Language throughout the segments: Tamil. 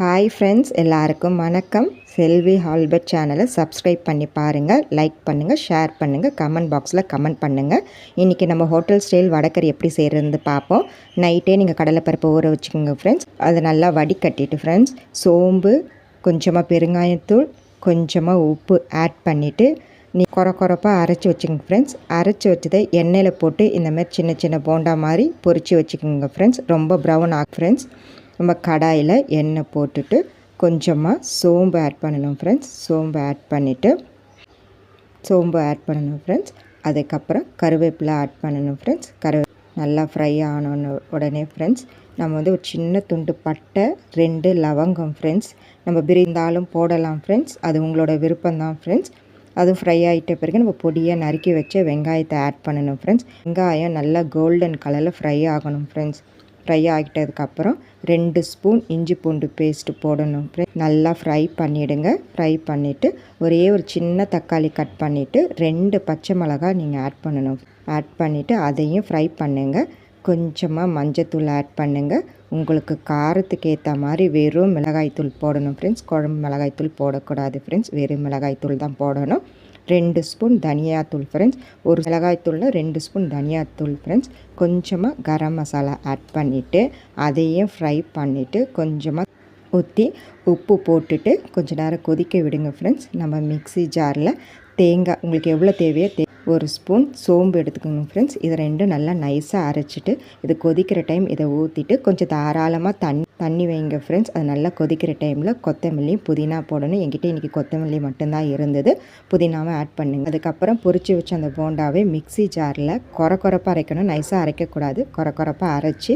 ஹாய் ஃப்ரெண்ட்ஸ், எல்லாருக்கும் வணக்கம். செல்வி ஹால்பர்ட் சேனலை சப்ஸ்கிரைப் பண்ணி பாருங்கள், லைக் பண்ணுங்கள், ஷேர் பண்ணுங்கள், கமெண்ட் பாக்ஸில் கமெண்ட் பண்ணுங்கள். இன்றைக்கி நம்ம ஹோட்டல் ஸ்டைல் வடைக்கறி எப்படி செய்கிறதுன்னு பார்ப்போம். நைட்டே நீங்கள் கடலைப்பருப்பு ஊற வச்சுக்கோங்க ஃப்ரெண்ட்ஸ். அதை நல்லா வடிகட்டிட்டு ஃப்ரெண்ட்ஸ், சோம்பு, கொஞ்சமாக பெருங்காயத்தூள், கொஞ்சமாக உப்பு ஆட் பண்ணிவிட்டு கொரப்பாக அரைச்சி வச்சுக்கோங்க ஃப்ரெண்ட்ஸ். அரைச்சி வச்சதை எண்ணெயில் போட்டு இந்தமாதிரி சின்ன சின்ன போண்டா மாதிரி பொரித்து வச்சுக்கோங்க ஃப்ரெண்ட்ஸ். ரொம்ப ப்ரௌன் ஆகும் ஃப்ரெண்ட்ஸ். நம்ம கடாயில் எண்ணெய் போட்டுட்டு கொஞ்சமாக சோம்பு ஆட் பண்ணணும் ஃப்ரெண்ட்ஸ். சோம்பு ஆட் பண்ணணும் ஃப்ரெண்ட்ஸ். அதுக்கப்புறம் கருவேப்பிலை ஆட் பண்ணணும் ஃப்ரெண்ட்ஸ். நல்லா ஃப்ரை ஆனோன்னு உடனே ஃப்ரெண்ட்ஸ், நம்ம ஒரு சின்ன துண்டு பட்டை, 2 லவங்கம் ஃப்ரெண்ட்ஸ். நம்ம பிரிந்தாலும் போடலாம் ஃப்ரெண்ட்ஸ், அது உங்களோட விருப்பம்தான் ஃப்ரெண்ட்ஸ். அது ஃப்ரை ஆகிட்ட பிறகு நம்ம பொடியாக நறுக்கி வச்ச வெங்காயத்தை ஆட் பண்ணணும் ஃப்ரெண்ட்ஸ். வெங்காயம் நல்லா கோல்டன் கலரில் ஃப்ரை ஆகணும் ஃப்ரெண்ட்ஸ். ஃப்ரை ஆகிட்டதுக்கப்புறம் 2 ஸ்பூன் இஞ்சி பூண்டு பேஸ்ட்டு போடணும் ஃப்ரெண்ட்ஸ். நல்லா ஃப்ரை பண்ணிவிடுங்க. ஃப்ரை பண்ணிவிட்டு ஒரே ஒரு சின்ன தக்காளி கட் பண்ணிவிட்டு 2 பச்சை மிளகாய் நீங்கள் ஆட் பண்ணணும். ஆட் பண்ணிவிட்டு அதையும் ஃப்ரை பண்ணுங்கள். கொஞ்சமாக மஞ்சத்தூள் ஆட் பண்ணுங்கள். உங்களுக்கு காரத்துக்கு ஏற்ற மாதிரி வெறும் மிளகாய்த்தூள் போடணும் ஃப்ரெண்ட்ஸ். குழம்பு மிளகாய்த்தூள் போடக்கூடாது ஃப்ரெண்ட்ஸ், வெறும் மிளகாய்த்தூள் தான் போடணும். 2 ஸ்பூன் தனியாத்தூள் ஃப்ரெண்ட்ஸ். ஒரு மிளகாய்த்தூளில் 2 ஸ்பூன் தனியாத்தூள் ஃப்ரெண்ட்ஸ். கொஞ்சமாக கரம் மசாலா ஆட் பண்ணிவிட்டு அதையும் ஃப்ரை பண்ணிவிட்டு கொஞ்சமாக ஊற்றி உப்பு போட்டுட்டு கொஞ்சம் நேரம் கொதிக்க விடுங்க ஃப்ரெண்ட்ஸ். நம்ம மிக்ஸி ஜாரில் தேங்காய் உங்களுக்கு எவ்வளோ தேவையோ ஒரு ஸ்பூன் சோம்பு எடுத்துக்கோங்க ஃப்ரெண்ட்ஸ். இதை 2 நல்லா நைஸாக அரைச்சிட்டு இது கொதிக்கிற டைம் இதை ஊற்றிட்டு கொஞ்சம் தாராளமாக தண்ணி வைங்க ஃப்ரெண்ட்ஸ். அது நல்லா கொதிக்கிற டைமில் கொத்தமல்லி, புதினா போடணும். என்கிட்ட இன்றைக்கி கொத்தமல்லி மட்டும்தான் இருந்தது, புதினாவை ஆட் பண்ணுங்க. அதுக்கப்புறம் பொரிச்சு வச்ச அந்த போண்டாவை மிக்ஸி ஜாரில் கொரப்பாக அரைக்கணும், நைஸாக அரைக்கக்கூடாது. கொரப்பாக அரைச்சி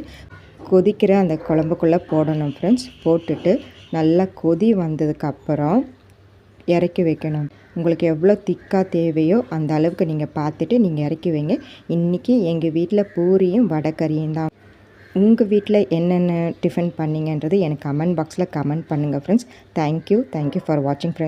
கொதிக்கிற அந்த குழம்புக்குள்ளே போடணும் ஃப்ரெண்ட்ஸ். போட்டுட்டு நல்லா கொதி வந்ததுக்கப்புறம் இறக்கி வைக்கணும். உங்களுக்கு எவ்வளோ திக்காக தேவையோ அந்த அளவுக்கு நீங்கள் பார்த்துட்டு நீங்கள் இறக்கி வைங்க. இன்றைக்கி எங்கள் வீட்டில் பூரியும் வடைக்கறியும் தான். உங்கள் வீட்டில் என்னென்ன டிஃபன் பண்ணிங்கன்றது எனக்கு கமெண்ட் பாக்ஸில் கமெண்ட் பண்ணுங்கள் ஃப்ரெண்ட்ஸ். தேங்க்யூ ஃபார் வாட்சிங் ஃப்ரெண்ட்ஸ்.